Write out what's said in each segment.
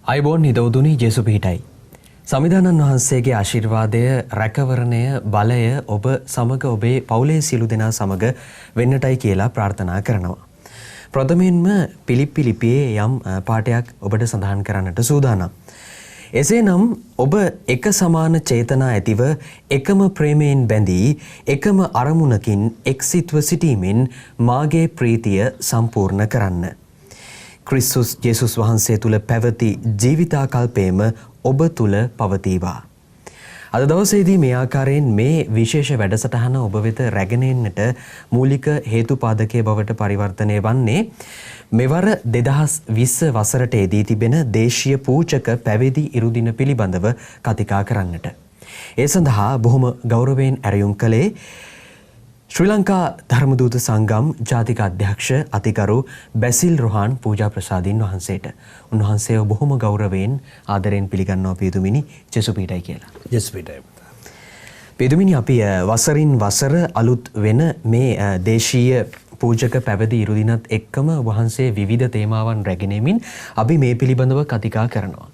අයිබෝන් හිතවතුනි ජේසු පිහිටයි. සමිධානන් වහන්සේගේ ආශිර්වාදය රැකවරණය බලය ඔබ සමග ඔබේ පවුලේ සියලු දෙනා සමග වෙන්නටයි කියලා ප්‍රාර්ථනා කරනවා. ප්‍රථමයෙන්ම පිලිප්පි ලිපියේ යම් පාඩයක් ඔබට සඳහන් කරන්නට සූදානම්. එසේනම් ඔබ එක සමාන චේතනා ඇතිව එකම ප්‍රේමයෙන් බැඳී එකම අරමුණකින් එක්සිත්ව සිටීමෙන් මාගේ ප්‍රීතිය සම්පූර්ණ කරන්න. ක්‍රිස්තුස් ජේසුස් වහන්සේ තුල පැවති ජීවිතාකල්පයම ඔබ තුල පවතිවා. අද දවසේදී මේ ආකාරයෙන් මේ විශේෂ වැඩසටහන ඔබ වෙත රැගෙන එන්නට මූලික හේතුපාදකයේ බවට පරිවර්තනය වන්නේ මෙවර 2020 වසරට එදී තිබෙන දේශීය පූජක පැවිදි ඉරුදින පිළිබඳව කතිකා කරන්නට. ඒ සඳහා බොහොම ගෞරවයෙන් ඇරයුම් කළේ ශ්‍රී ලංකා ධර්මදූත සංගම් ජාතික අධ්‍යක්ෂ අතිගරු බැසිල් රොහාන් පූජා ප්‍රසාදීන් වහන්සේට. උන්වහන්සේව බොහොම ගෞරවයෙන් ආදරයෙන් පිළිගන්නවා පියතුමිනි ජේසු පීඨයි කියලා. ජේසු පීඨයි. පියතුමිනි අපි වසරින් වසර අලුත් වෙන මේ දේශීය පූජක පැවිදි ඉරුදිනත් එක්කම වහන්සේ විවිධ තේමාවන් රැගෙන එමින් අපි මේ පිළිබඳව කතිකා කරනවා.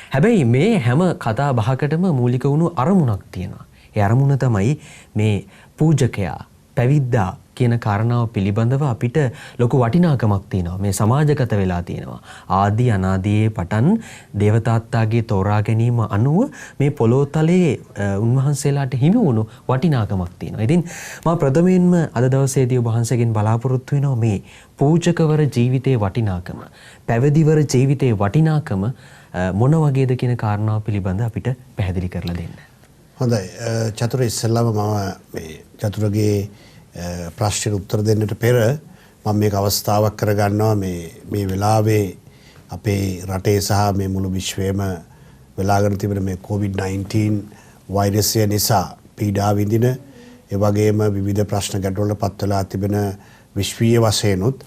හැබැයි මේ හැම කතා බහකටම මූලික වුණු අරමුණක් තියෙනවා. ඒ අරමුණ තමයි මේ පූජකයා පැවිද්දා කියන කාරණාව පිළිබඳව අපිට ලොකු වටිනාකමක් තියෙනවා. මේ සමාජගත වෙලා තියෙනවා. ආදී අනාදියේ පටන් දේවතාත්තාගේ තෝරා ගැනීම අනුව මේ පොළොතලේ උන්වහන්සේලාට හිමි වුණු වටිනාකමක් තියෙනවා. ඉතින් මම ප්‍රථමයෙන්ම අද දවසේදී ඔබ වහන්සේගෙන් බලාපොරොත්තු වෙනවා මේ පූජකවර ජීවිතයේ වටිනාකම, පැවිදිවර ජීවිතයේ වටිනාකම මොන වගේද කියන කාරණාව පිළිබඳ අපිට පැහැදිලි කරලා දෙන්න. හොඳයි. චතුර ඉස්සෙල්ලාම මම මේ චතුරගේ ප්‍රශ්නෙට උත්තර දෙන්නට පෙර මම මේක අවස්ථාවක් කරගන්නවා මේ වෙලාවේ අපේ රටේ සහ මේ මුළු විශ්වයේම වෙලාගෙන තිබෙන මේ COVID-19 වෛරසය නිසා පීඩා විඳින ඒ වගේම විවිධ ප්‍රශ්න ගැටලුවල පත් වෙලා තිබෙන විශ්වීය වශයෙන්ුත්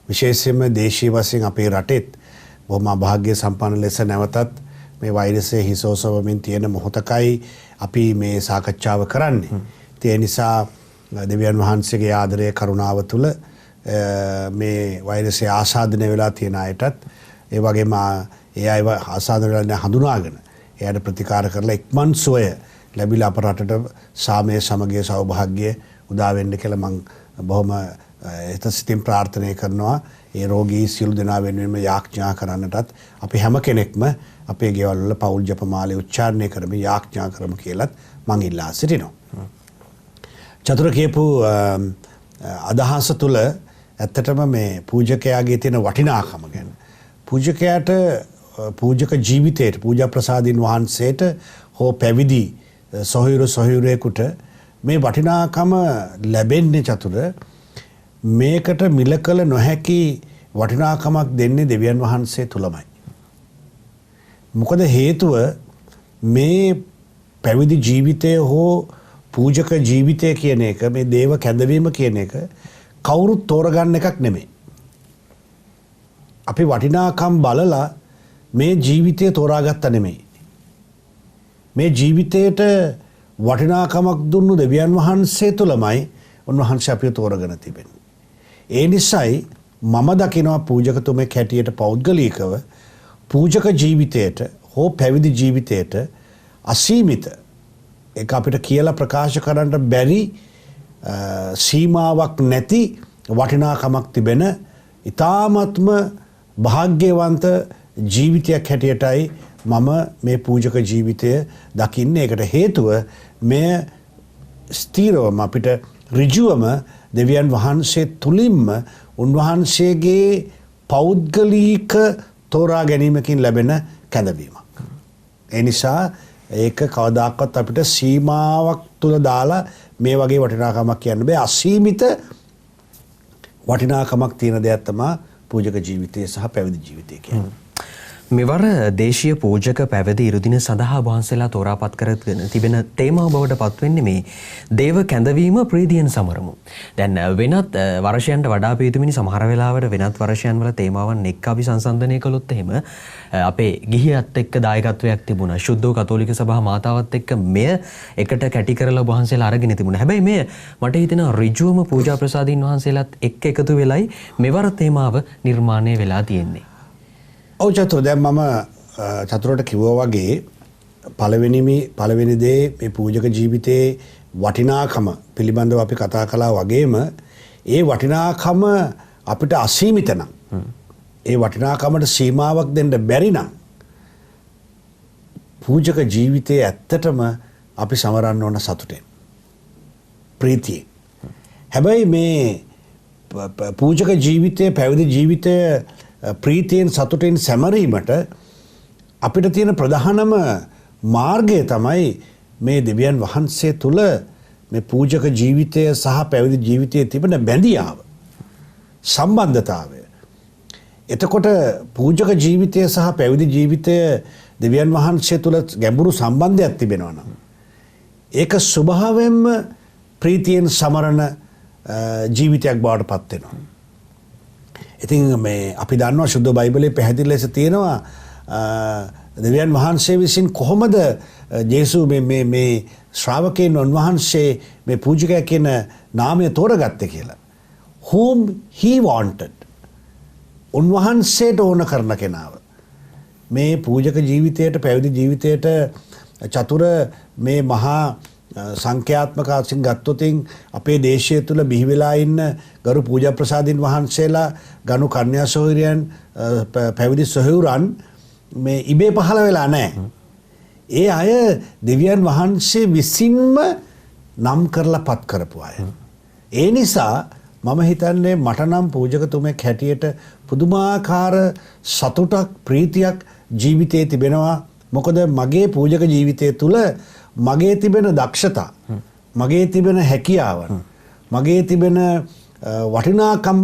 විශේෂයෙන්ම දේශීය වශයෙන් අපේ රටෙත් බොහොම අභාග්‍ය සම්පන්න ලෙස නැවතත් මේ වෛරසය හිසෝසවමින් තියෙන මොහොතකයි අපි මේ සාකච්ඡාව කරන්නේ. ඒ නිසා දෙවියන් වහන්සේගේ ආදරය කරුණාව තුළ මේ වෛරසය ආසාදනය වෙලා තියෙන අයටත් ඒ වගේම ඒ අයව ආසාදනය වෙලා හඳුනාගෙන එයාට ප්‍රතිකාර කරලා ඉක්මන් සුවය ලැබිලා අප රටට සාමය සමගිය සෞභාග්‍ය උදා වෙන්න කියලා මම බොහොම හිතසිතින් ප්‍රාර්ථනා කරනවා. ඒ රෝගී සියලු දෙනා වෙනුවෙන්ම යාඥා කරන්නටත් අපි හැම කෙනෙක්ම අපේ ගෙවල් වල පෞල් ජපමාලේ උච්චාරණය කරමින් යාඥා කරමු කියලාත් මම ඉල්ලා සිටිනවා. චතුර කියපු අදහස තුළ ඇත්තටම මේ පූජකයාගේ තියෙන වටිනාකම ගැන පූජකයාට පූජක ජීවිතයට පූජා ප්‍රසාදීන් වහන්සේට හෝ පැවිදි සොහොයුරෙකුට මේ වටිනාකම ලැබෙන්නේ චතුර මේකට මිල කළ නොහැකි වටිනාකමක් දෙන්නේ දෙවියන් වහන්සේ තුලමයි. මොකද හේතුව මේ පැවිදි ජීවිතය හෝ පූජක ජීවිතය කියන එක මේ දේව කැඳවීම කියන එක කවුරුත් තෝරගන්න එකක් නෙමෙයි. අපි වටිනාකම් බලලා මේ ජීවිතය තෝරාගත්ත නෙමෙයි. මේ ජීවිතයට වටිනාකමක් දුන්නු දෙවියන් වහන්සේ තුලමයි උන්වහන්සේ අපිව තෝරගෙන තිබෙන්නේ. ඒ නිසායි මම දකිනවා පූජකතුමෙක් හැටියට පෞද්ගලිකව පූජක ජීවිතයට හෝ පැවිදි ජීවිතයට අසීමිත ඒක අපිට කියලා ප්‍රකාශ කරන්න බැරි සීමාවක් නැති වටිනාකමක් තිබෙන ඊ타ත්ම භාග්‍යවන්ත ජීවිතයක් හැටියටයි මම මේ පූජක ජීවිතය දකින්නේ. ඒකට හේතුව මේ ස්ථීරවම අපිට ඍජුවම දෙවියන් වහන්සේ තුලින්ම උන්වහන්සේගේ පෞද්ගලික තෝරා ගැනීමකින් ලැබෙන කැඳවීමක්. ඒ නිසා ඒක කවදාකවත් අපිට සීමාවක් තුල දාලා මේ වගේ වටිනාකමක් කියන්න බෑ. අසීමිත වටිනාකමක් තියෙන දෙයක් තමයි පූජක ජීවිතය සහ පැවිදි ජීවිතය කියන්නේ. මෙවර දේශීය පූජක පැවිදි ඉරුදින සඳහා වහන්සේලා තෝරාපත් කරගෙන තිබෙන තේමාව බවට පත්වෙන්නේ මේ දේව කැඳවීම ප්‍රීතියෙන් සමරමු. දැන් වෙනත් වර්ෂයන්ට වඩා පියතුමිනි සමහර වෙලාවට වෙනත් වර්ෂයන් වල තේමාවන් එක්ක අපි සංසන්දනය කළොත් එහෙම අපේ ගිහියත් එක්ක දායකත්වයක් තිබුණා. ශුද්ධ කතෝලික සභා මාතාවත් එක්ක මෙය එකට කැටි කරලා වහන්සේලා අරගෙන තිබුණා. හැබැයි මේ මට හිතෙනවා ඍජුවම පූජා ප්‍රසාදීන් වහන්සේලාත් එක්ක එකතු වෙලයි මෙවර තේමාව නිර්මාණය වෙලා තියෙන්නේ. ඔව් චතුර දැන් මම චතුරට කිව්වා වගේ පළවෙනි දේ මේ පූජක ජීවිතයේ වටිනාකම පිළිබඳව අපි කතා කළා වගේම ඒ වටිනාකම අපිට අසීමිත නම් ඒ වටිනාකමට සීමාවක් දෙන්න බැරි නම් පූජක ජීවිතයේ ඇත්තටම අපි සමරන්න ඕන සතුටෙන් ප්‍රීතියෙන්. හැබැයි මේ පූජක ජීවිතයේ පැවිදි ජීවිතය ප්‍රීතියෙන් සතුටෙන් සැමරීමට අපිට තියෙන ප්‍රධානම මාර්ගය තමයි මේ දෙවියන් වහන්සේ තුල මේ පූජක ජීවිතය සහ පැවිදි ජීවිතයේ තිබෙන බැඳියාව සම්බන්ධතාවය. එතකොට පූජක ජීවිතය සහ පැවිදි ජීවිතය දෙවියන් වහන්සේ තුල ගැඹුරු සම්බන්ධයක් තිබෙනවා නම් ඒක ස්වභාවයෙන්ම ප්‍රීතියෙන් සමරන ජීවිතයක් බවට පත් වෙනවා. ඉතින් මේ අපි දන්නවා ශුද්ධ බයිබලයේ පැහැදිලි ලෙස තියෙනවා දෙවියන් වහන්සේ විසින් කොහොමද ජේසු මේ ශ්‍රාවකයන් වහන්සේ මේ පූජකයා කියන නාමය තෝරගත්තේ කියලා. whom he wanted. උන්වහන්සේට ඕන කරන කෙනාව. මේ පූජක ජීවිතයට පැවිදි ජීවිතයට චතුර මේ මහා සංඛ්‍යාත්මක වශයෙන් ගත්තොතින් අපේ දේශය තුල බිහි වෙලා ඉන්න ගරු පූජා ප්‍රසාදින් වහන්සේලා ගනු කන්‍යා සොහොයුරියන් පැවිදි සොහොයුරන් මේ ඉබේ පහළ වෙලා නැහැ. ඒ අය දෙවියන් වහන්සේ විසින්ම නම් කරලා පත් කරපු අය. ඒ නිසා මම හිතන්නේ මට නම් පූජකතුමෙක් හැටියට පුදුමාකාර සතුටක් ප්‍රීතියක් ජීවිතයේ තිබෙනවා. මොකද මගේ පූජක ජීවිතය තුල මගේ තිබෙන දක්ෂතා, මගේ තිබෙන හැකියාවන්, මගේ තිබෙන වටිනාකම්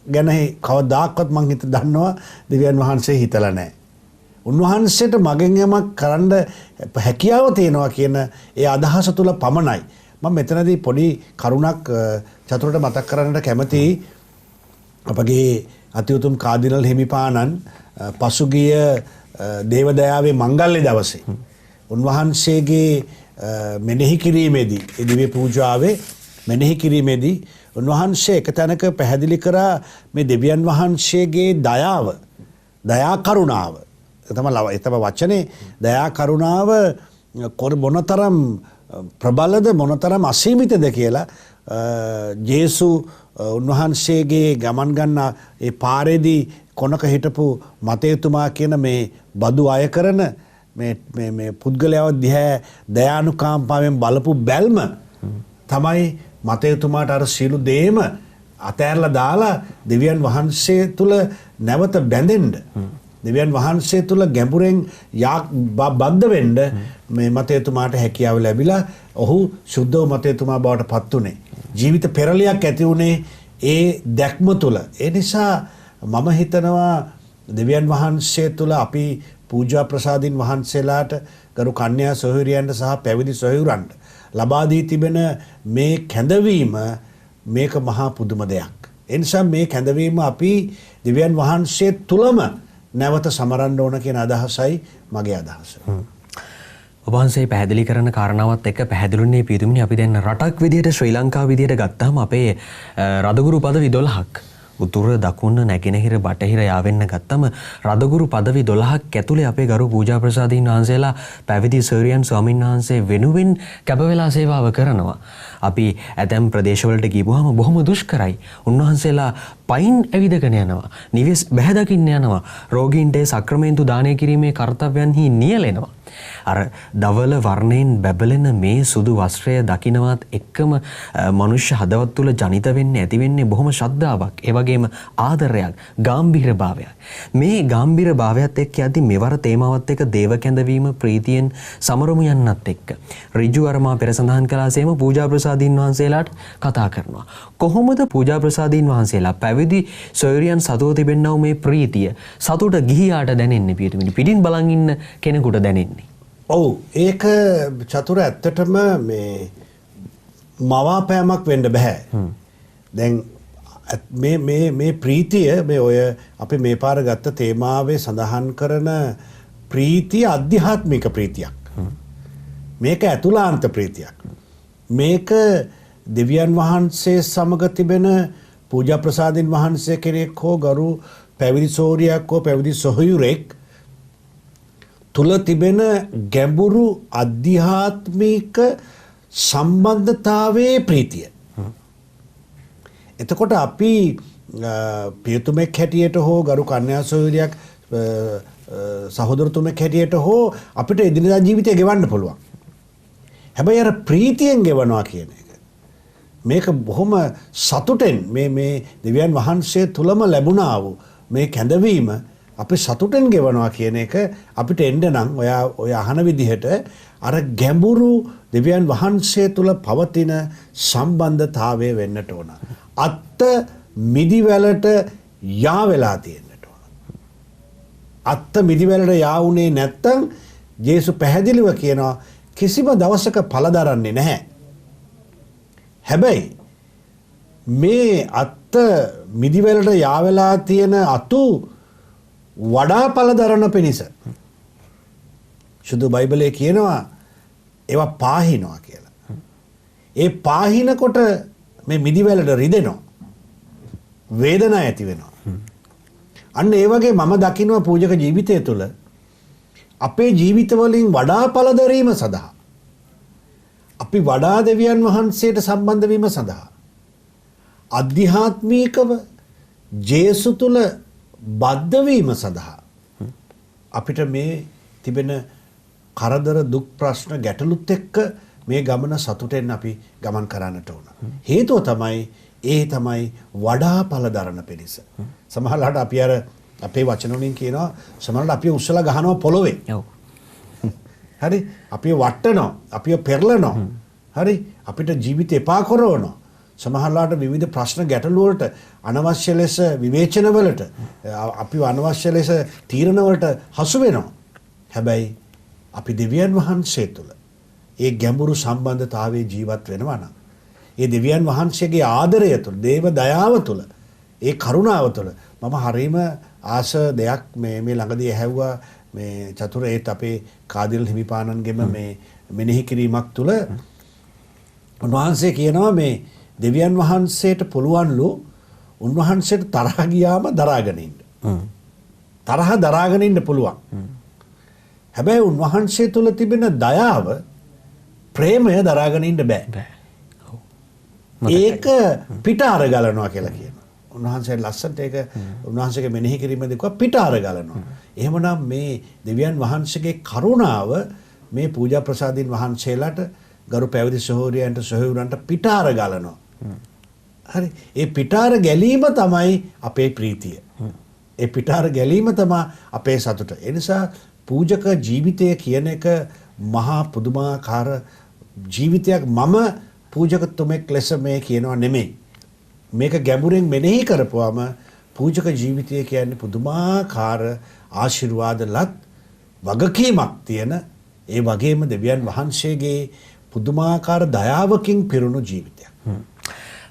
ගැන කවදාකවත් මං දන්නවා දෙවියන් වහන්සේ හිතලා නැහැ. උන්වහන්සේට මගෙන් යමක් කරන්න හැකියාව තියෙනවා කියන ඒ අදහස තුල පමණයි. මම මෙතනදී පොඩි කරුණක් චතුරට මතක් කරන්නට කැමතියි. අපගේ අතිඋතුම් කාදිනල් හිමිපාණන් පසුගිය දේවදයාවේ මංගල්‍ය දවසේ උන්වහන්සේගේ මෙනෙහි කිරීමේදී දිව්‍ය පූජාවේ මෙනෙහි කිරීමේදී උන්වහන්සේ එක තැනක පැහැදිලි කරා මේ දෙවියන් වහන්සේගේ දයාව, දයා කරුණාව. ඒ තමයි වචනේ දයා කරුණාව මොනතරම් ප්‍රබලද මොනතරම් අසීමිතද කියලා ජේසු උන්වහන්සේගේ ගමන් ගන්න ඒ පාරේදී කොනක හිටපු මතේතුමා කියන මේ බදු අය කරන මේ පුද්ගලයාව දිහා දයානුකම්පාවෙන් බලපු බැල්ම තමයි මතේතුමාට අර සියලු දේම අතෑරලා දාලා දෙවියන් වහන්සේ තුල නැවත බැඳෙන්න, දෙවියන් වහන්සේ තුල ගැඹුරෙන් බද්ධ වෙන්න මේ මතේතුමාට හැකියාව ලැබිලා ඔහු සුද්ධ මතේතුමා බවට පත් උනේ. ජීවිත පෙරලියක් ඇති උනේ ඒ දැක්ම තුල. ඒ නිසා මම හිතනවා දෙවියන් වහන්සේ තුල අපි පූජා ප්‍රසාදින් වහන්සේලාට ගරු කන්‍යා සොහොයුරියන්ට සහ පැවිදි සොහොයුරන්ට ලබා දී තිබෙන මේ කැඳවීම මේක මහා පුදුම දෙයක්. ඒ නිසා මේ කැඳවීම අපි දෙවියන් වහන්සේ තුලම නැවත සමරන්න ඕන කියන අදහසයි මගේ අදහස. ඔබ වහන්සේ පැහැදිලි කරන කාරණාවත් එක්ක පැහැදිලුනේ පියතුමිනි අපි දැන් රටක් විදියට ශ්‍රී ලංකාව විදියට ගත්තාම අපේ රදගුරු පදවි 12ක් උතුර දකුණ නැගෙනහිර බටහිර යාවෙන්න ගත්තම රදගුරු පදවි 12ක් ඇතුලේ අපේ ගරු පූජා ප්‍රසාදීන් වහන්සේලා පැවිදි සර්යන් ස්වාමීන් වහන්සේ වෙනුවෙන් කැප වෙලා සේවාව කරනවා. අපි ඇතැම් ප්‍රදේශවලට ගිහුවාම බොහොම දුෂ්කරයි. උන්වහන්සේලා පයින් ඇවිදගෙන යනවා. නිවෙස් බැහැ දකින්න යනවා. රෝගීන්ට සක්‍රමේන්තු දානය කිරීමේ කර්තව්‍යයන්හි නියැලෙනවා. අර දවල වර්ණයෙන් බැබලෙන මේ සුදු වස්ත්‍රය දකින්නවත් එක්කම මනුෂ්‍ය හදවත් තුල ජනිත වෙන්නේ ඇති වෙන්නේ බොහොම ශ්‍රද්ධාවක්. ඒ වගේම ආදරයක්, ගැඹීරභාවයක්. මේ ගැඹීරභාවයත් එක්ක යද්දි මෙවර තේමාවත් එක්ක දේව කැඳවීම ප්‍රීතියෙන් සමරමු යන්නත් එක්ක ඍජු අරමා පෙර සඳහන් කළාසේම පූජා ප්‍රසාදීන් වහන්සේලාට කතා කරනවා. කොහොමද පූජා ප්‍රසාදීන් වහන්සේලා පැවිදි සොයුරියන් සතුව තිබෙන්නව මේ ප්‍රීතිය සතුට ගිහියාට දැනෙන්නේ පියතුමිනි පිටින් බලන් ඉන්න කෙනෙකුට දැනෙන්නේ. ඔව් ඒක චතුර ඇත්තටම මේ මවාපෑමක් වෙන්න බෑ. දැන් මේ ප්‍රීතිය මේ ඔය අපි මේ පාර ගත්ත තේමාවේ සඳහන් කරන ප්‍රීතිය අධ්‍යාත්මික ප්‍රීතියක්. මේක ඇතුළාන්ත ප්‍රීතියක්. මේක දෙවියන් වහන්සේ සමග තිබෙන පූජා ප්‍රසාදින් වහන්සේ කෙනෙක් හෝ ගරු පැවිදි සෝරියක් හෝ පැවිදි සොහොයුරෙක් තුල තිබෙන ගැඹුරු අධ්‍යාත්මික සම්බන්ධතාවයේ ප්‍රීතිය. එතකොට අපි පියතුමෙක් හැටියට හෝ ගරු කන්‍යා සොයුරියක් සහෝදරතුමෙක් හැටියට හෝ අපිට එදිනදා ජීවිතය ගෙවන්න පුළුවන්. හැබැයි අර ප්‍රීතියෙන් ගෙවනවා කියන එක මේක බොහොම සතුටෙන් මේ දෙවියන් වහන්සේ තුලම ලැබුණා වූ මේ කැඳවීම අපි සතුටෙන් ගෙවනවා කියන එක අපිට එන්න නම් ඔය අහන විදිහට අර ගැඹුරු දෙවියන් වහන්සේ තුල පවතින සම්බන්ධතාවය වෙන්නට ඕන. අත්ත මිදිවැලට යා වෙලා තියෙන්නට ඕන. අත්ත මිදිවැලට යා වුණේ නැත්තම් ජේසු පැහැදිලිව කියනවා කිසිම දවසක ඵල දරන්නේ නැහැ. හැබැයි මේ අත්ත මිදිවැලට යා වෙලා තියෙන අතු වඩා ඵල දරන පිණිස සුදු බයිබලයේ කියනවා ඒවා පාහිනවා කියලා. ඒ පාහිනකොට මේ මිදිවැලට රිදෙනවා. වේදනාවක් ඇති වෙනවා. අන්න ඒ වගේ මම දකිනවා පූජක ජීවිතය තුළ අපේ ජීවිත වලින් වඩා ඵල දැරීම සඳහා අපි වඩා දෙවියන් වහන්සේට සම්බන්ධ වීම සඳහා අධ්‍යාත්මිකව ජේසු තුල බද්ධ වීම සඳහා අපිට මේ තිබෙන කරදර දුක් ප්‍රශ්න ගැටලුත් එක්ක මේ ගමන සතුටෙන් අපි ගමන් කරන්නට ඕන. හේතුව තමයි වඩා ඵල දරන පිණිස. සමහරවිට අපි අර අපේ වචන වලින් කියනවා සමහරවිට අපි උස්සලා ගහනවා පොළොවේ. ඔව්. හරි අපි වටනවා අපි පෙරලනවා. හරි අපිට ජීවිත එපා කරනවා. සමහරවිට විවිධ ප්‍රශ්න ගැටලු වලට අනවශ්‍ය ලෙස විවේචන වලට අපි අනවශ්‍ය ලෙස තීරණ වලට හසු වෙනවා. හැබැයි අපි දෙවියන් වහන්සේ තුල ඒ ගැඹුරු සම්බන්ධතාවයේ ජීවත් වෙනවා නම් ඒ දෙවියන් වහන්සේගේ ආදරය තුල දේව දයාව තුල ඒ කරුණාව තුල මම හරීම ආස දෙයක් මේ ළඟදී ඇහැව්වා මේ චතුර ඒත් අපේ කාදිල් හිමිපාණන්ගෙම මේ මෙනෙහි කිරීමක් තුල උන්වහන්සේ කියනවා මේ දෙවියන් වහන්සේට පුළුවන්ලු උන්වහන්සේට තරහ ගියාම දරාගෙන ඉන්න. තරහ දරාගෙන ඉන්න පුළුවන්. හැබැයි උන්වහන්සේ තුල තිබෙන දයාව ප්‍රේමය දරාගෙන ඉන්න බෑ. ඒක පිට අර ගලනවා කියලා කියනවා. උන්වහන්සේ ලස්සනට ඒක උන්වහන්සේගේ මෙනෙහි කිරීමේදී කිව්වා පිට අර ගලනවා. එහෙමනම් මේ දෙවියන් වහන්සේගේ කරුණාව මේ පූජා ප්‍රසාදීන් වහන්සේලාට ගරු පැවිදි සහෝදරයන්ට සහෝදරයන්ට පිට අර ගලනවා. හරි. ඒ පිට අර ගැලීම තමයි අපේ ප්‍රීතිය. ඒ පිට අර ගැලීම තමයි අපේ සතුට. ඒ නිසා පූජක ජීවිතය කියන එක මහා පුදුමාකාර ජීවිතයක්. මම පූජකතුමෙක් ලෙස මේ කියනවා නෙමෙයි. මේක ගැඹුරින් මෙනෙහි කරපුවාම පූජක ජීවිතය කියන්නේ පුදුමාකාර ආශිර්වාදලත් වගකීමක් තියෙන ඒ වගේම දෙවියන් වහන්සේගේ පුදුමාකාර දයාවකින් පිරුණු ජීවිතයක්.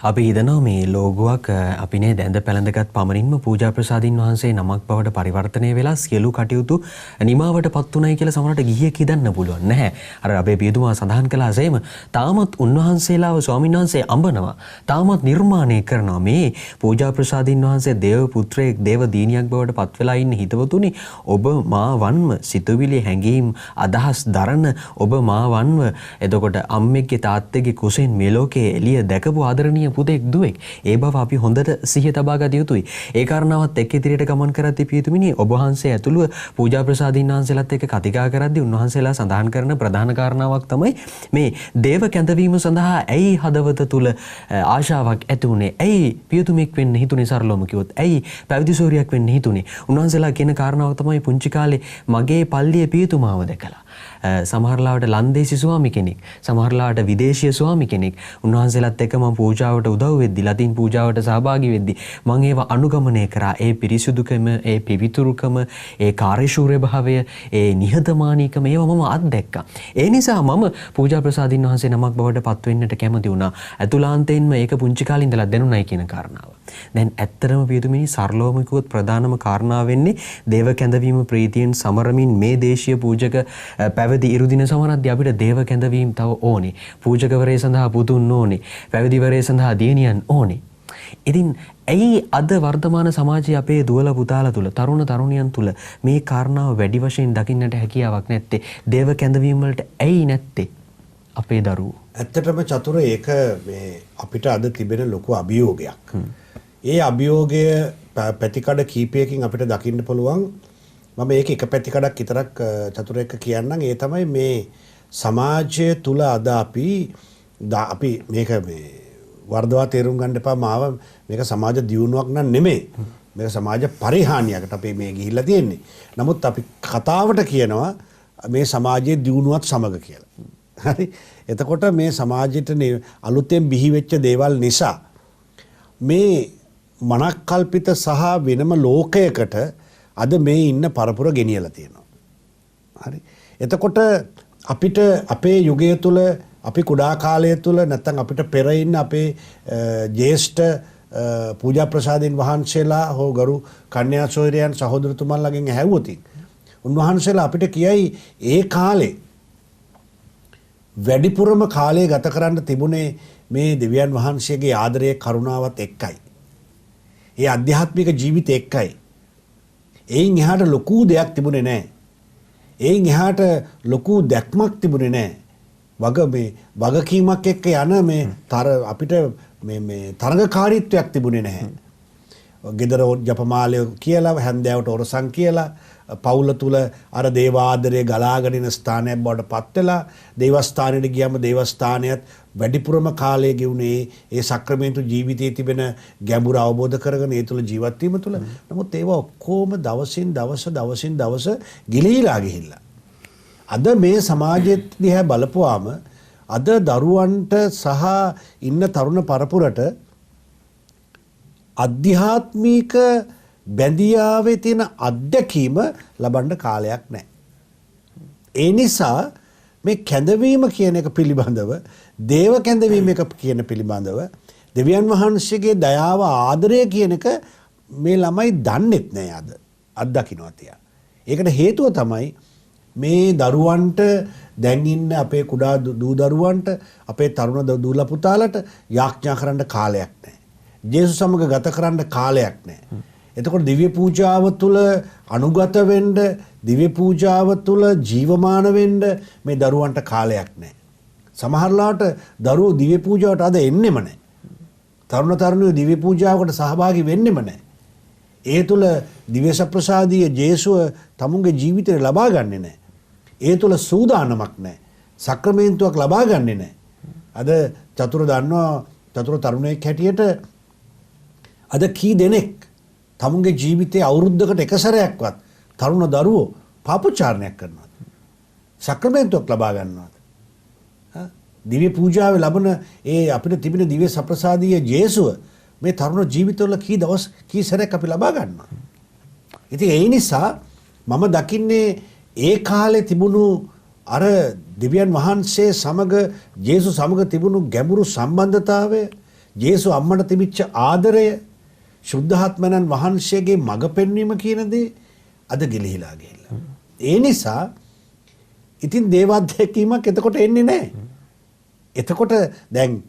අපි හිතනවා මේ ලෝගුවක් අපිනේ දැඳ පැළඳගත් පමණින්ම පූජා ප්‍රසාදීන් වහන්සේ නමක් බවට පරිවර්තනය වෙලා සියලු කටයුතු නිමාවට පත් උනායි කියලා සමහරට ගිහියෙක් හිතන්න පුළුවන් නැහැ. අර අපේ පියතුමා සඳහන් කළාසේම තාමත් උන්වහන්සේලාව ස්වාමීන් වහන්සේ අඹනවා. තාමත් නිර්මාණය කරනවා. මේ පූජා ප්‍රසාදීන් වහන්සේ දේව පුත්‍රයෙක් දේව දීනියක් බවට පත් වෙලා ඉන්න හිතවතුනි ඔබ මා වන්ව සිතුවිලි හැඟීම් අදහස් දරන ඔබ මා වන්ව එතකොට අම්මෙක්ගේ තාත්තෙක්ගේ කුසෙන් මේ ලෝකයේ එළිය දැකපු ආදරණීය පුතෙක් දුවෙක් ඒ බව අපි හොඳට සිහිය තබා ගත යුතුයි. ඒ කාරණාවත් එක්ක ඉදිරියට ගමන් කරද්දී පියතුමිනි ඔබ වහන්සේ ඇතුළුව පූජා ප්‍රසාදීන් වහන්සේලාත් එක්ක කතිකා කරද්දී උන්වහන්සේලා සඳහන් කරන ප්‍රධාන කාරණාවක් තමයි මේ දේව කැඳවීම සඳහා ඇයි හදවත තුල ආශාවක් ඇති උනේ? ඇයි පියතුමෙක් වෙන්න හිතුනේ සරලවම කිව්වොත්? ඇයි පැවිදි සූරියක් වෙන්න හිතුනේ? උන්වහන්සේලා කියන කාරණාව තමයි පුංචි කාලේ මගේ පල්ලියේ පියතුමාව දැකලා සමහරලාවට ලන්දේසි ස්වාමි කෙනෙක් සමහරලාවට විදේශීය ස්වාමි කෙනෙක් උන්වහන්සේලාත් එක්ක මම පූජාවට උදව් වෙද්දි ලතින් පූජාවට සහභාගී වෙද්දි මම ඒව අනුගමනය කරා. ඒ පිරිසුදුකම ඒ පිවිතුරුකම ඒ කාර්යශූර භාවය ඒ නිහතමානීකම ඒවා මම අත්දැක්කා. ඒ නිසා මම පූජා ප්‍රසාදීන් වහන්සේ නමක් බවට පත් වෙන්නට කැමති වුණා. අතුලාන්තයෙන්ම ඒක පුංචි කාලේ ඉඳලා දැනුණයි කියන කාරණාව. දැන් ඇත්තටම පියතුමිනි සරලවම කිව්වොත් ප්‍රධානම කාරණාව වෙන්නේ දේව කැඳවීම ප්‍රීතියෙන් සමරමින් මේ දේශීය පූජක පැවිදි ඉරුදින සමරද්දී අපිට දේව කැඳවීම තව ඕනේ. පූජකවරේ සඳහා පුතුන් ඕනේ. පැවිදිවරේ සඳහා දියණියන් ඕනේ. ඉතින් ඇයි අද වර්තමාන සමාජයේ අපේ දුවල පුතාලා තුල තරුණ තරුණියන් තුල මේ කාරණාව වැඩි වශයෙන් දකින්නට හැකියාවක් නැත්තේ? දේව කැඳවීම වලට ඇයි නැත්තේ අපේ දරුවෝ? ඇත්තටම චතුර ඒක මේ අපිට අද තිබෙන ලොකු අභියෝගයක්. ඒ අභියෝගය පැතිකඩ කීපයකින් අපිට දකින්න පුළුවන්. මම ඒක එක පැතිකඩක් විතරක් චතුර එක කියන්නම්. ඒ තමයි මේ සමාජය තුල අද අපි මේක මේ වර්ධවා තේරුම් ගන්න එපා මාව මේක සමාජ දියුණුවක් නන් නෙමෙයි. මේක සමාජ පරිහානියකට අපි මේ ගිහිල්ලා තියෙන්නේ. නමුත් අපි කතාවට කියනවා මේ සමාජයේ දියුණුවත් සමග කියලා. හරි. එතකොට මේ සමාජයට අලුතෙන් බිහි වෙච්ච දේවල් නිසා මේ මනක්කල්පිත සහ වෙනම ලෝකයකට අද මේ ඉන්න පරපුර ගෙනියලා තියෙනවා. හරි. එතකොට අපිට අපේ යුගය තුල අපි කුඩා කාලය තුල නැත්නම් අපිට පෙර ඉන්න අපේ ජේෂ්ඨ පූජා ප්‍රසාදින් වහන්සේලා හෝ ගරු කන්‍යා සොයුරියන් සහෝදරතුමන්ලාගෙන් ඇහුවොත් උන්වහන්සේලා අපිට කියයි ඒ කාලේ වැඩිපුරම කාලය ගත කරන්න තිබුණේ මේ දෙවියන් වහන්සේගේ ආදරය කරුණාවත් එක්කයි. ඒ ආධ්‍යාත්මික ජීවිතය එක්කයි. එයින් එහාට ලොකු දෙයක් තිබුණේ නැහැ. එයින් එහාට ලොකු දැක්මක් තිබුණේ නැහැ. වගකීමක් එක්ක යන මේ අපිට මේ තරඟකාරීත්වයක් තිබුණේ නැහැ. ගෙදර ජපමාලය කියලා හැන්දෑවට ඔරසන් කියලා පවුල තුල අර දේවාදරයේ ගලාගෙන ඉන ස්ථානයක් බවට පත් වෙලා දේවස්ථානෙට ගියම දේවස්ථානයත් වැඩිපුරම කාලය ගෙවුනේ ඒ සක්‍රමේන්තු ජීවිතයේ තිබෙන ගැඹුර අවබෝධ කරගෙන ඒ තුල ජීවත් වීම තුල. නමුත් ඒවා ඔක්කොම දවසින් දවස ගිලිහිලා ගිහිල්ලා. අද මේ සමාජයේ දිහා බලපුවාම අද දරුවන්ට සහ ඉන්න තරුණ පරපුරට අධ්‍යාත්මික බැඳියාවේ තියෙන අත්දැකීම ලබන්න කාලයක් නැහැ. ඒ නිසා මේ කැඳවීම කියන එක පිළිබඳව, දේව කැඳවීම එක කියන පිළිබඳව, දෙවියන් වහන්සේගේ දයාව ආදරය කියන එක මේ ළමයි දන්නෙත් නැහැ අද. අත්දකින්නවා තියා. ඒකට හේතුව තමයි මේ දරුවන්ට දැන් ඉන්න අපේ කුඩා දූ දරුවන්ට අපේ තරුණ දූල පුතාලට යාඥා කරන්න කාලයක් නැහැ. ජේසුස් සමග ගත කරන්න කාලයක් නැහැ. එතකොට දිව්‍ය පූජාව තුළ අනුගත වෙන්න, දිව්‍ය පූජාව තුළ ජීවමාන වෙන්න මේ දරුවන්ට කාලයක් නැහැ. සමහරලාට දරුවෝ දිව්‍ය පූජාවට අද එන්නෙම නැහැ. තරුණ තරුණියෝ දිව්‍ය පූජාවකට සහභාගී වෙන්නෙම නැහැ. ඒ තුළ දිව්‍ය සප්‍රසාදීය ජේසුව තමුන්ගේ ජීවිතේ ලබා ගන්නෙ නැහැ. ඒ තුළ සූදානමක් නැහැ. සක්‍රමේන්තුවක් ලබා ගන්නෙ නැහැ. අද චතුර දන්නවා, චතුර තරුණයෙක් හැටියට අද කී දෙනෙක් තමුන්ගේ ජීවිතයේ අවුරුද්දකට එක සැරයක්වත් තරුණ දරුවෝ පාපචාරණයක් කරනවද? සක්‍රමේන්තුවක් ලබා ගන්නවද? දිව්‍ය පූජාවේ ලබන ඒ අපිට තිබෙන දිව්‍ය සප්‍රසාදීය ජේසුව මේ තරුණ ජීවිතවල කී සැරයක් අපි ලබා ගන්නවා. ඉතින් ඒ නිසා මම දකින්නේ ඒ කාලේ තිබුණු අර දෙවියන් වහන්සේ සමග ජේසුස් සමග තිබුණු ගැඹුරු සම්බන්ධතාවය, ජේසුස් අම්මට තිබිච්ච ආදරය, ශුද්ධාත්මයන් වහන්සේගේ මඟ පෙන්වීම කියන දේ අද ගිලිහිලා ගිහිල්ලා. ඒ නිසා ඉතින් දේවාත්මකීමක් එතකොට එන්නේ නැහැ. එතකොට දැන්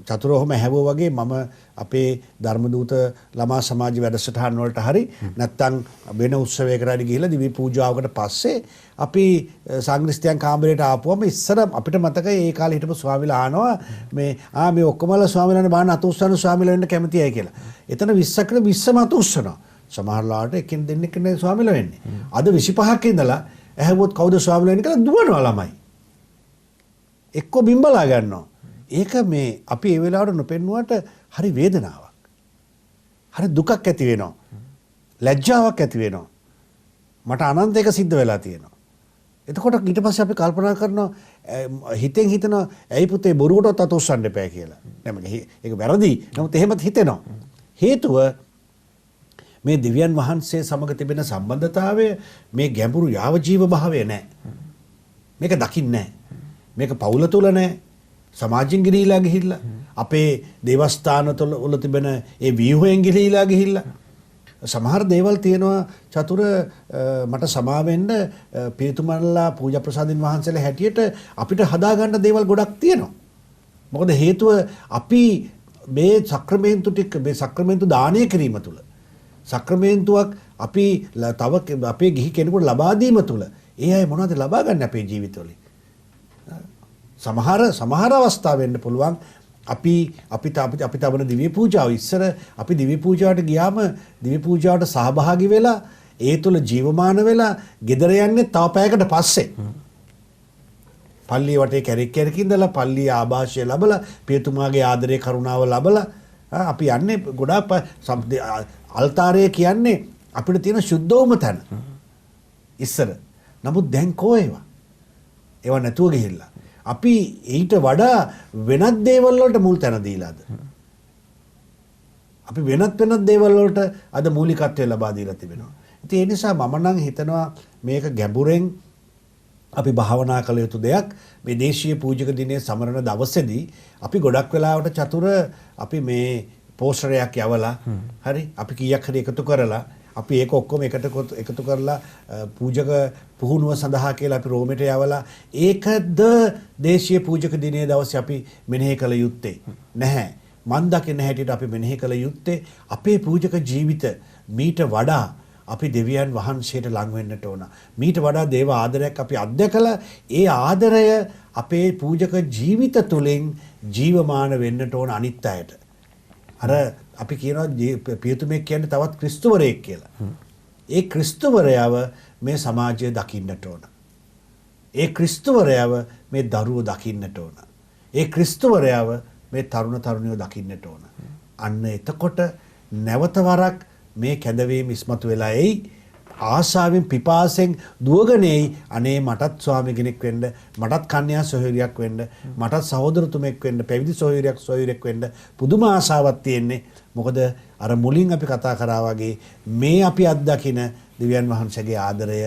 චතුරෝහම හැවුවා වගේ මම අපේ ධර්මදූත ළමා සමාජ වැඩසටහන් වලට හරි නැත්තම් වෙන උත්සවයකට හරි ගිහිල්ලා දිවි පූජාවකට පස්සේ අපි සංග්‍රස්තියන් කාමරයට ආපුවම ඉස්සර අපිට මතකයි ඒ කාලේ හිටපු ස්වාමීලා ආනවා මේ ඔක්කොමලා ස්වාමීලානේ බාන අතුස්සන ස්වාමීලා වෙන්න කැමතියි කියලා. එතන 20කට 20ම අතුස්සනවා. සමහරලාට එකින් දෙන්නෙක් නේ ස්වාමීලා වෙන්නේ. අද 25ක ඉඳලා ඇහුවොත් කවුද ස්වාමීලා වෙන්නේ කියලා දුවනවා ළමයි. එක්ක බිම්බලා ගන්නවා. ඒක මේ අපි ඒ වෙලාවට නොපෙන්නුවට හරි වේදනාවක්. හරි දුකක් ඇති වෙනවා. ලැජ්ජාවක් ඇති වෙනවා. මට අනන්ත එක සිද්ධ වෙලා තියෙනවා. එතකොට ඊට පස්සේ අපි කල්පනා කරනවා හිතෙන් හිතනවා ඇයි පුතේ බොරුවටත් අත උස්සන්න එපා කියලා. ඒක වැරදි. නමුත් එහෙමත් හිතෙනවා. හේතුව මේ දිව්‍යන් වහන්සේ සමග තිබෙන සම්බන්ධතාවය මේ ගැඹුරු යාව ජීව භාවය නැහැ. මේක දකින්නේ නැහැ. මේක පවුල තුල නැහැ. සමාජයෙන් ගිලිහිලා ගිහිල්ලා අපේ දේවස්ථාන වල තිබෙන ඒ ව්‍යුහයෙන් ගිලිහිලා ගිහිල්ලා සමහර දේවල් තියෙනවා චතුර මට සමා වෙන්න පියතුමන්ලා පූජා ප්‍රසාදින් වහන්සේලා හැටියට අපිට හදා ගන්න දේවල් ගොඩක් තියෙනවා. මොකද හේතුව අපි මේ සක්‍රමේන්තු ටික මේ සක්‍රමේන්තු දානය කිරීම තුළ සක්‍රමේන්තුවක් අපි තව අපේ ගිහි කෙනෙකුට ලබා දීම තුළ ඒ අය මොනවද ලබා ගන්න අපේ ජීවිතවල සමහර අවස්ථා වෙන්න පුළුවන් අපි තවන දිව්‍ය පූජාව ඉස්සර අපි දිව්‍ය පූජාවට ගියාම දිව්‍ය පූජාවට සහභාගී වෙලා ඒ තුළ ජීවමාන වෙලා ගෙදර යන්නේ තව පැයකට පස්සේ පල්ලිය වටේ කැරක් ඉඳලා පල්ලිය ආభాෂය ලැබලා පියතුමාගේ ආදරය කරුණාව ලැබලා අපි යන්නේ ගොඩාක් අල්තාරය කියන්නේ අපිට තියෙන සුද්ධවම තැන ඉස්සර. නමුත් දැන් කෝ ඒවා නැතුව ගිහිල්ලා අපි ඊට වඩා වෙනත් දේවල් වලට මුල් තැන දීලාද? අපි වෙනත් දේවල් වලට අද මූලිකත්වය ලබා දීලා තිබෙනවා. ඉතින් ඒ නිසා මම නම් හිතනවා මේක ගැඹුරෙන් අපි භාවනා කළ යුතු දෙයක්. මේ දේශීය පූජක දිනයේ සමරන දවසේදී අපි ගොඩක් වෙලාවට චතුර අපි මේ පෝස්ටරයක් යවලා හරි අපි කීයක් හරි එකතු කරලා අපි ඒක ඔක්කොම එකතු කරලා පූජක පුහුණුව සඳහා කියලා අපි රෝමෙට යවලා ඒකද දේශීය පූජක දිනයේ දවසේ අපි මෙනෙහි කළ යුත්තේ නැහැ. මන් දකින හැටියට අපි මෙනෙහි කළ යුත්තේ අපේ පූජක ජීවිත මීට වඩා අපි දෙවියන් වහන්සේට ලං වෙන්නට ඕන. මීට වඩා දේව ආදරයක් අපි අත්දැකලා ඒ ආදරය අපේ පූජක ජීවිත තුළින් ජීවමාන වෙන්නට ඕන අනිත් අයට. අර අපි කියනවා පියතුමෙක් කියන්නේ තවත් ක්‍රිස්තුවරයෙක් කියලා. ඒ ක්‍රිස්තුවරයව මේ සමාජය දකින්නට ඕන. ඒ ක්‍රිස්තුවරයව මේ දරුවෝ දකින්නට ඕන. ඒ ක්‍රිස්තුවරයව මේ තරුණ තරුණියෝ දකින්නට ඕන. අන්න එතකොට නැවත වරක් මේ කැඳවීම ඉස්මතු වෙලා එයි ආශාවෙන් පිපාසෙන් දුවගෙන එයි අනේ මටත් ස්වාමි කෙනෙක් වෙන්න මටත් කන්‍යා සොහොයුරියක් වෙන්න මටත් සහෝදරතුමෙක් වෙන්න පැවිදි සොහොයුරියක් වෙන්න පුදුම ආශාවක් තියෙන්නේ මොකද අර මුලින් අපි කතා කරා වගේ මේ අපි අත්දකින දිව්‍යන් වහන්සේගේ ආදරය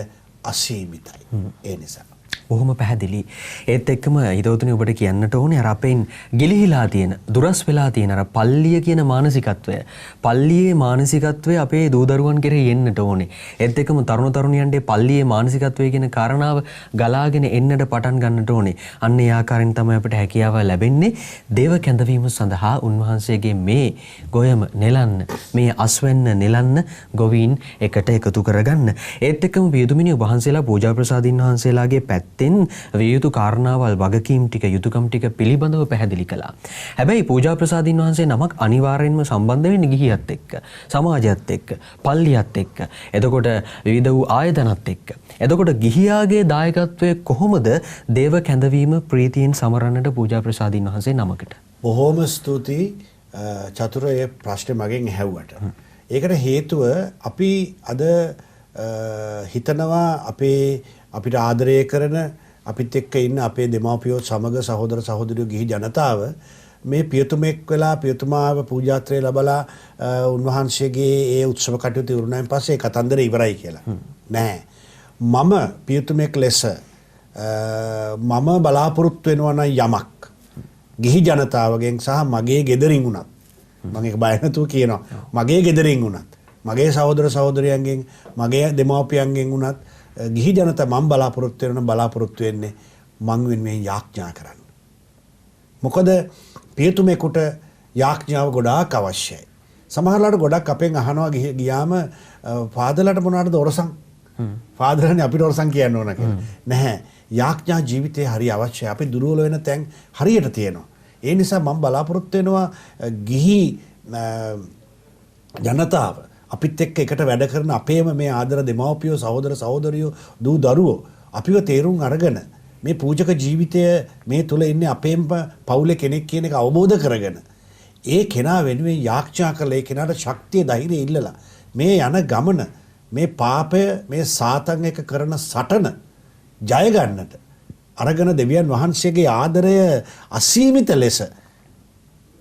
අසීමිතයි ඒ නිසා බොහොම පැහැදිලි. ඒත් එක්කම හිතවතුනි ඔබට කියන්නට ඕනේ අර අපෙන් ගිලිහිලා තියෙන දුරස් වෙලා තියෙන අර පල්ලිය කියන මානසිකත්වය. පල්ලියේ මානසිකත්වය අපේ දූ දරුවන් කෙරෙහි එන්නට ඕනේ. ඒත් එක්කම තරුණ තරුණියන්ගේ පල්ලියේ මානසිකත්වය කියන කාරණාව ගලාගෙන එන්නට පටන් ගන්නට ඕනේ. අන්න ඒ ආකාරයෙන් තමයි අපිට හැකියාව ලැබෙන්නේ දේව කැඳවීම සඳහා උන්වහන්සේගේ මේ ගොයම නෙලන්න මේ අස්වැන්න නෙලන්න ගොවීන් එකට එකතු කරගන්න. ඒත් එක්කම පියතුමිනි වහන්සේලා පූජා ප්‍රසාදින් වහන්සේලාගේ පැත්තෙන් විය යුතු කාරණාවල් වගකීම් ටික යුතුයකම් ටික පිළිබඳව පැහැදිලි කළා. හැබැයි පූජා ප්‍රසාදින් වහන්සේ නමක් අනිවාර්යෙන්ම සම්බන්ධ වෙන්නේ ගිහියත් එක්ක, සමාජයත් එක්ක, පල්ලියත් එක්ක, එතකොට විවිධ වූ ආයතනත් එක්ක. එතකොට ගිහියාගේ දායකත්වය කොහොමද දේව කැඳවීම ප්‍රීතියෙන් සමරන්නට පූජා ප්‍රසාදින් වහන්සේ නමකට? බොහොම ස්තුතියි චතුර ඒ ප්‍රශ්නේ මගෙන් ඇහුවට. ඒකට හේතුව අපි අද හිතනවා අපිට ආදරය කරන අපිත් එක්ක ඉන්න අපේ දෙමාපියෝ සමග සහෝදර සහෝදරියෝ ගිහි ජනතාව මේ පියතුමෙක් වෙලා පියතුමාව පූජාත්‍රය ලැබලා උන්වහන්සේගේ ඒ උත්සව කටයුතු ඉවරනායින් පස්සේ කතන්දරේ ඉවරයි කියලා. නෑ. මම පියතුමෙක් ලෙස මම බලාපොරොත්තු වෙනවා නම් යමක් ගිහි ජනතාවගෙන් සහ මගේ ගෙදරින් උනත් මම ඒක බය නැතුව කියනවා මගේ ගෙදරින් උනත් මගේ සහෝදර සහෝදරියන්ගෙන් මගේ දෙමාපියන්ගෙන් උනත් ගිහි ජනතාව මම බලාපොරොත්තු වෙන්නේ මං වෙනුවෙන් යාඥා කරන්න. මොකද පියතුමෙකුට යාඥාව ගොඩාක් අවශ්‍යයි. සමහරවිට ගොඩක් අපෙන් අහනවා ගියාම ෆාදර්ලාට මොනවටද ඔරසන්? ෆාදර්ලානේ අපිට ඔරසන් කියන්න ඕන කියලා. නැහැ. යාඥා ජීවිතේ හරි අවශ්‍යයි. අපි දුර්වල වෙන තැන් හරියට තියෙනවා. ඒ නිසා මම බලාපොරොත්තු වෙනවා ගිහි ජනතාව අපිත් එක්ක එකට වැඩ කරන අපේම මේ ආදර දෙමව්පියෝ සහෝදර සහෝදරියෝ දූ දරුවෝ අපිව තේරුම් අරගෙන මේ පූජක ජීවිතය මේ තුල ඉන්නේ අපේම පවුලේ කෙනෙක් කියන එක අවබෝධ කරගෙන ඒ කෙනා වෙනුවෙන් යාඥා කරලා ඒ කෙනාට ශක්තිය ධෛර්යය ඉල්ලලා මේ යන ගමන මේ පාපය මේ සාතන් එක කරන සටන ජය ගන්නට අරගෙන දෙවියන් වහන්සේගේ ආදරය අසීමිත ලෙස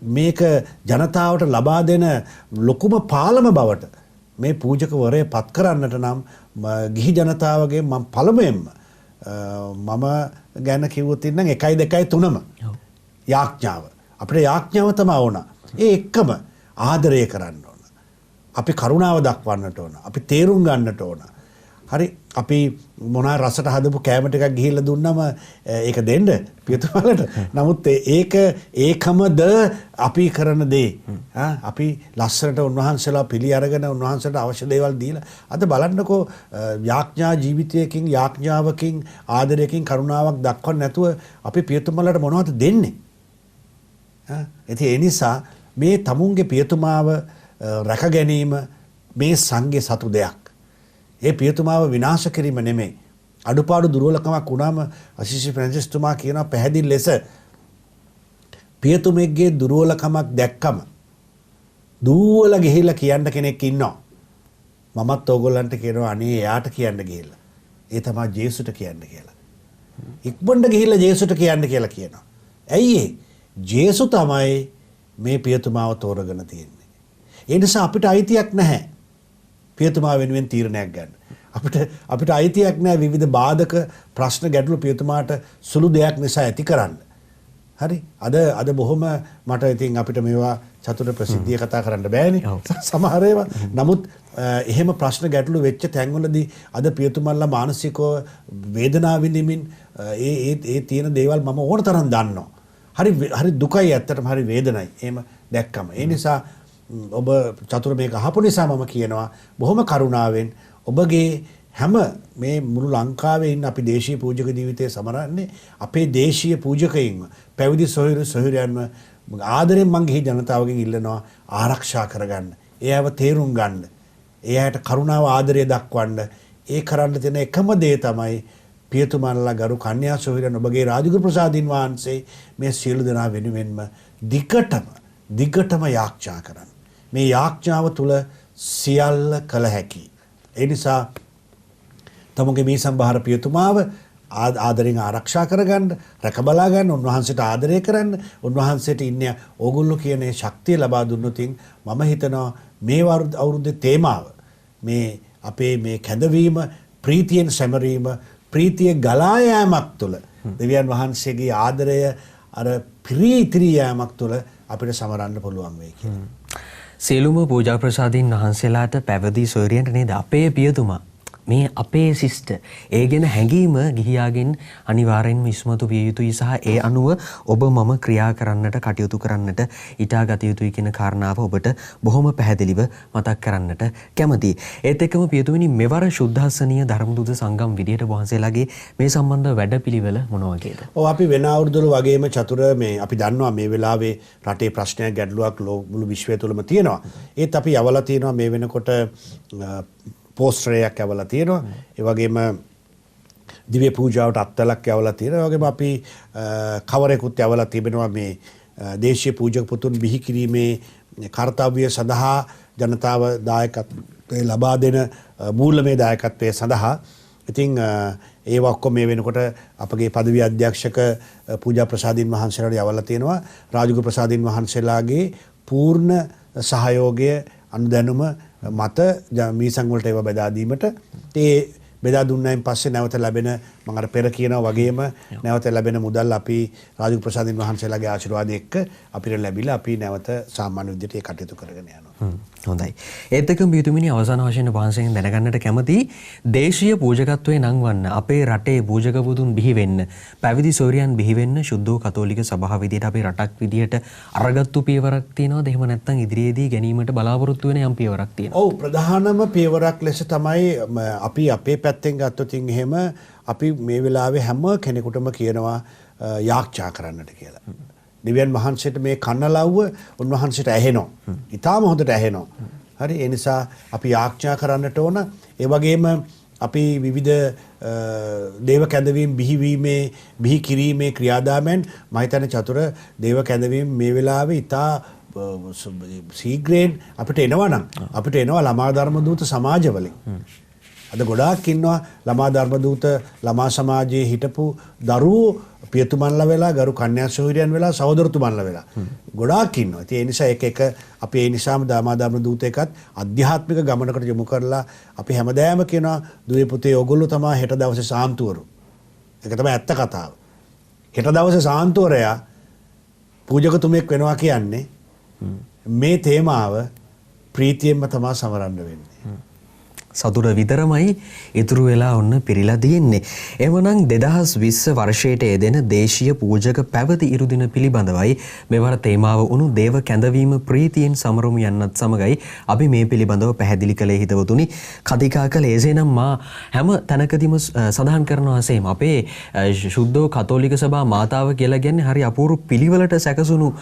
මේක ජනතාවට ලබා දෙන ලොකුම පාලම බවට මේ පූජකවරය පත් කරන්නට නම් ගිහි ජනතාවගේ මම පළමුවෙන්ම මම ගැන කිව්වොත් ඉන්නම් 1 2 3ම යාඥාව අපිට යාඥාව තමයි ඕන. ඒ එක්කම ආදරය කරන්න ඕන. අපි කරුණාව දක්වන්නට ඕන. අපි තේරුම් ගන්නට ඕන. හරි අපි මොනවා රසට හදපු කෑම ටිකක් ගිහිල්ලා දුන්නම ඒක දෙන්න පියතුමාලට. නමුත් ඒකමද අපි කරන දේ. අපි ලස්සනට උන්වහන්සේලා පිළි අරගෙන උන්වහන්සේට අවශ්‍ය දේවල් දීලා අද බලන්නකෝ යාඥා ජීවිතයකින් යාඥාවකින් ආදරයකින් කරුණාවක් දක්වන්න නැතුව අපි පියතුමාලට මොනවද දෙන්නේ? ඒ නිසා මේ තමුන්ගේ පියතුමාව රැක ගැනීම මේ සංඝේ සතු දෙයක්. ඒ පියතුමාව විනාශ කිරීම නෙමෙයි. අඩුපාඩු දුර්වලකමක් වුණාම අශිෂ්‍ය ෆ්‍රැන්සිස් තුමා කියනවා පැහැදිලි ලෙස පියතුමෙක්ගේ දුර්වලකමක් දැක්කම දුවලා ගිහිල්ලා කියන්න කෙනෙක් ඉන්නවා. මමත් ඕගොල්ලන්ට කියනවා අනේ එයාට කියන්න ගිහිල්ලා. ඒ තමයි ජේසුට කියන්න කියලා. ඉක්මනට ගිහිල්ලා ජේසුට කියන්න කියලා කියනවා. ඇයි ජේසු තමයි මේ පියතුමාව තෝරගෙන තියෙන්නේ. ඒ නිසා අපිට අයිතියක් නැහැ. පියතුමා වෙනුවෙන් තීරණයක් ගන්න. අපිට අයිතියක් නැහැ විවිධ බාධක ප්‍රශ්න ගැටලු පියතුමාට සුළු දෙයක් නිසා ඇති කරන්න. හරි? අද බොහොම මට ඉතින් අපිට මේවා චතුර ප්‍රසිද්ධිය කතා කරන්න බෑනේ. සමහර ඒවා. නමුත් එහෙම ප්‍රශ්න ගැටලු වෙච්ච තැන්වලදී අද පියතුමන්ලා මානසිකව වේදනාව විඳින්මින් ඒ තියෙන දේවල් මම ඕන තරම් දන්නවා. හරි දුකයි ඇත්තටම හරි වේදනයි. එහෙම දැක්කම. ඒ නිසා ඔබ චතුර මේක අහපු නිසා මම කියනවා බොහොම කරුණාවෙන් ඔබගේ හැම මේ මුළු ලංකාවේ ඉන්න අපි දේශීය පූජක ජීවිතයේ සමරන්නේ අපේ දේශීය පූජකයින්ව පැවිදි සොහොයුරියන්ව ආදරෙන් මං ගිහි ජනතාවගෙන් ඉල්ලනවා ආරක්ෂා කරගන්න. එයාව තේරුම් ගන්න. එයාට කරුණාව ආදරය දක්වන්න. ඒ කරන්න තියෙන එකම දේ තමයි පියතුමන්ලා ගරු කන්‍යා සොහොයුරියන් ඔබගේ රාජගුරු ප්‍රසාදින් වහන්සේ මේ සියලු දෙනා වෙනුවෙන්ම දිගටම යාඥා කරන්න. මේ යාඥාව තුළ සියල්ල කළ හැකි. ඒ නිසා තමුගේ මේ සම්භාර පියතුමාව ආදරෙන් ආරක්ෂා කරගන්න, රැක බලා ගන්න, උන්වහන්සේට ආදරය කරන්න, උන්වහන්සේට ඉන්නේ ඕගොල්ලෝ කියන ශක්තිය ලබා දුන්නොතින් මම හිතනවා මේ අවුරුද්දේ තේමාව මේ අපේ මේ කැඳවීම ප්‍රීතියෙන් සැමරීම ප්‍රීතිය ගලා යාමක් තුළ දෙවියන් වහන්සේගේ ආදරය අර ප්‍රීතිරී යාමක් තුළ අපිට සමරන්න පුළුවන් වෙයි කියලා. සියලුම පූජා ප්‍රසාදීන් වහන්සේලාට පැවිදි සොයුරියන්ට නේද අපේ පියතුමා මේ අපේ ශිෂ්ට ඒ ගැන හැඟීම ගිහියාගෙන් අනිවාර්යෙන්ම ඉස්මතු විය යුතුයි සහ ඒ අනුව ඔබ මම ක්‍රියා කරන්නට කටයුතු කරන්නට ඊටා ගත යුතුයි කියන කාරණාව ඔබට බොහොම පැහැදිලිව මතක් කරන්නට කැමතියි. ඒත් එක්කම පියතුමිනි මෙවර ශුද්ධාසනීය ධර්මදූත සංගම් විදියට වහන්සේලාගේ මේ සම්බන්ධ වැඩපිළිවෙල මොන වගේද? ඔව් අපි වෙන අවුරුදුවල වගේම චතුර මේ අපි දන්නවා මේ වෙලාවේ රටේ ප්‍රශ්නයක් ගැටලුවක් මුළු විශ්වය තුළම තියෙනවා. ඒත් අපි යවලා තියෙනවා මේ වෙනකොට පෝස්ටරයක් යවලා තියෙනවා. ඒ වගේම දිව්‍ය පූජාවට අත්වලක් යවලා තියෙනවා. ඒ වගේම අපි කවරේකුත් යවලා තිබෙනවා මේ දේශීය පූජක පුතුන් බිහි කිරීමේ කාර්යය සඳහා ජනතාව දායකත්වය ලබා දෙන මූල්‍යමය දායකත්වය සඳහා. ඉතින් ඒවා ඔක්කොම මේ වෙනකොට අපගේ පදවි අධ්‍යක්ෂක පූජා ප්‍රසාදින් වහන්සේලාට යවලා තියෙනවා. රාජගුරු ප්‍රසාදින් වහන්සේලාගේ පූර්ණ සහයෝගය අනුදැනුම මත මීසං වලට ඒවා බෙදා දීමට ඒ බෙදා දුන්නායින් පස්සේ නැවත ලැබෙන මම අර පෙර කියනා වගේම නැවත ලැබෙන මුදල් අපි රාජගුරු ප්‍රසාදින් වහන්සේලාගේ ආශිර්වාදය එක්ක අපිට ලැබිලා අපි නැවත සාමාන්‍ය විදිහට ඒ කටයුතු කරගෙන යනවා. හොඳයි. ඒත් එක්කම පියතුමිනි අවසාන වශයෙන් වහන්සේගෙන් දැනගන්නට කැමති දේශීය පූජකත්වයේ නංවන්න අපේ රටේ පූජක පුතුන් බිහි වෙන්න පැවිදි සොයුරියන් බිහි වෙන්න ශුද්ධ කතෝලික සභාව විදියට අපේ රටක් විදියට අරගත්තු පියවරක් තියෙනවද? එහෙම නැත්නම් ඉදිරියේදී ගැනීමට බලාපොරොත්තු වෙන යම් පියවරක් තියෙනවද? ඔව් ප්‍රධානම පියවරක් ලෙස තමයි අපි අපේ පැත්තෙන් ගත්තොත් එහෙම අපි මේ වෙලාවේ හැම කෙනෙකුටම කියනවා යාඥා කරන්නට කියලා. දෙවියන් වහන්සේට මේ කන්නලව්ව උන්වහන්සේට ඇහෙනවා. ඊටාම හොඳට ඇහෙනවා. හරි ඒ නිසා අපි යාඥා කරන්නට ඕන. ඒ වගේම අපි විවිධ දේව කැඳවීම් බිහි කිරීමේ ක්‍රියාදාමයන් මම හිතන්නේ චතුර දේව කැඳවීම් මේ වෙලාවේ ඊටා ශීඝ්‍රයෙන් අපිට එනවා ළමා ධර්ම දූත සමාජවලින්. අද ගොඩාක් ඉන්නවා ළමා ධර්ම දූත ළමා සමාජයේ හිටපු දරුවෝ පියතුමන්ලා වෙලා ගරු කන්‍යා සොහොයුරියන් වෙලා සහෝදරතුමන්ලා වෙලා ගොඩාක් ඉන්නවා. ඉතින් ඒ නිසා එක අපි ඒ නිසාම ළමා ධර්ම දූත එකත් අධ්‍යාත්මික ගමනකට යොමු කරලා අපි හැමදාම කියනවා දුවේ පුතේ ඔයගොල්ලෝ තමයි හෙට දවසේ සාන්තුවරු. ඒක තමයි ඇත්ත කතාව. හෙට දවසේ සාන්තුවරයා පූජකතුමෙක් වෙනවා කියන්නේ මේ තේමාව ප්‍රීතියෙන්ම තමයි සමරන්න වෙන්නේ. සතුට විතරමයි ඉතුරු වෙලා ඔන්න පිරීලා තියෙන්නේ. එවනම් 2020 වර්ෂයට යෙදෙන දේශීය පූජක පැවති ඉරුදින පිළිබඳවයි මෙවර තේමාව වුණු දේව කැඳවීම ප්‍රීතියෙන් සමරමු යන්නත් සමගයි අපි මේ පිළිබඳව පැහැදිලි කළේ හිතවතුනි. කතිකා කළ එසේනම් මා හැම තැනකදීම සඳහන් කරනවා වශයෙන් අපේ ශුද්ධෝ කතෝලික සභා මාතාව කියලා කියන්නේ හරි අපූර්ව පිළිවෙලට සැකසුණු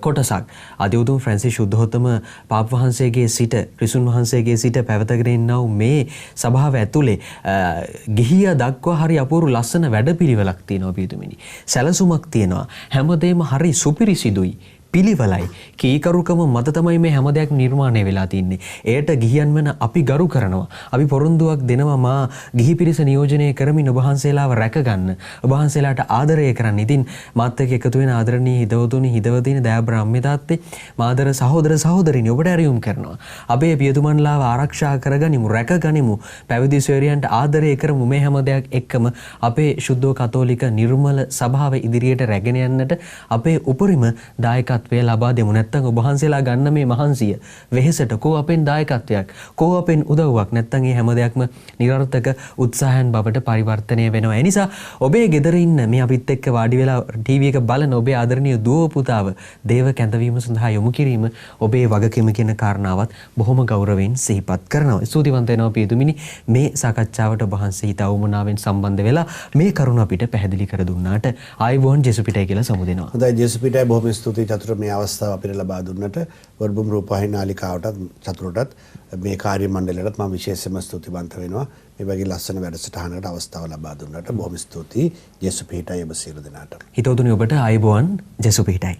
කොටසක්. අතිඋතුම් ෆ්‍රැන්සිස් ශුද්ධෝත්තම පාප් වහන්සේගේ සිට ක්‍රිස්තුන් වහන්සේගේ සිට පැවතගෙන ඉන්නා මේ සභාව ඇතුලේ ගිහියා දක්වා හරි අපූර්ව ලස්සන වැඩපිළිවෙලක් තියෙනවා පිටුමිනි. සැලසුමක් තියෙනවා. හැමදේම හරි සුපිරිසිදුයි. පිළිවෙලයි. කීකරුකම මත තමයි මේ හැම දෙයක් නිර්මාණය වෙලා තින්නේ. එයට ගිහියන් වෙන අපි ගරු කරනවා. අපි පොරොන්දුවක් දෙනවා මා ගිහි පිරිස නියෝජනය කරමින් ඔබ වහන්සේලාව රැකගන්න. ඔබ වහන්සේලාට ආදරය කරන්න. ඉතින් මාත් එක්ක එකතු වෙන ආදරණීය හිතවතුනි හිතවතින දයාබ්‍රාහ්ම්‍ය තාත්තේ මාදර සහෝදර සහෝදරිනි ඔබට ඇරියුම් කරනවා. අපේ පියතුමන්ලාව ආරක්ෂා කරගනිමු, රැකගනිමු. පැවිදි සොයරියන්ට ආදරය කරමු. මේ හැම දෙයක් එක්කම අපේ ශුද්ධෝ කතෝලික නිර්මල සභාව ඉදිරියට රැගෙන යන්නට අපේ උපරිම දායකත්වය ලබා දෙමු. නැත්තම් ඔබ වහන්සේලා ගන්න මේ මහන්සිය වෙහෙසට කෝ අපෙන් දායකත්වයක් කෝ අපෙන් උදව්වක් නැත්තම් මේ හැම දෙයක්ම නිරර්ථක උත්සාහයන් බවට පරිවර්තනය වෙනවා. ඒ නිසා ඔබේ ගෙදර ඉන්න මේ අපිත් එක්ක වාඩි වෙලා ටීවී එක බලන ඔබේ ආදරණීය දුව පුතාව දේව කැඳවීම සඳහා යොමු කිරීම ඔබේ වගකීම කියන කාරණාවත් බොහොම ගෞරවයෙන් සිහිපත් කරනවා. ස්තුතිවන්ත වෙනවා පියතුමිනි මේ සාකච්ඡාවට ඔබ වහන්සේ හිත අවමනාවෙන් සම්බන්ධ වෙලා මේ කරුණ අපිට පැහැදිලි කර දුන්නාට ආයුබෝවන් ජෙසුපිටයි කියලා සමුදෙනවා. හොඳයි ජෙසුපිටයි බොහොම ස්තුතියි චතුර මේ අවස්ථාව අපිට ලබා දුන්නට වර්බුම් රූපවාහිනී නාලිකාවටත් චතුරටත් මේ කාර්ය මණ්ඩලයටත් මම විශේෂයෙන්ම ස්තුතිවන්ත වෙනවා මේ වගේ ලස්සන වැඩසටහනකට අවස්ථාව ලබා දුන්නට බොහොම ස්තුතියි ජෙසුපිටයි ඔබ සියලු දෙනාට. හිතවතුනි ඔබට ආයුබෝවන් ජෙසුපිටයි.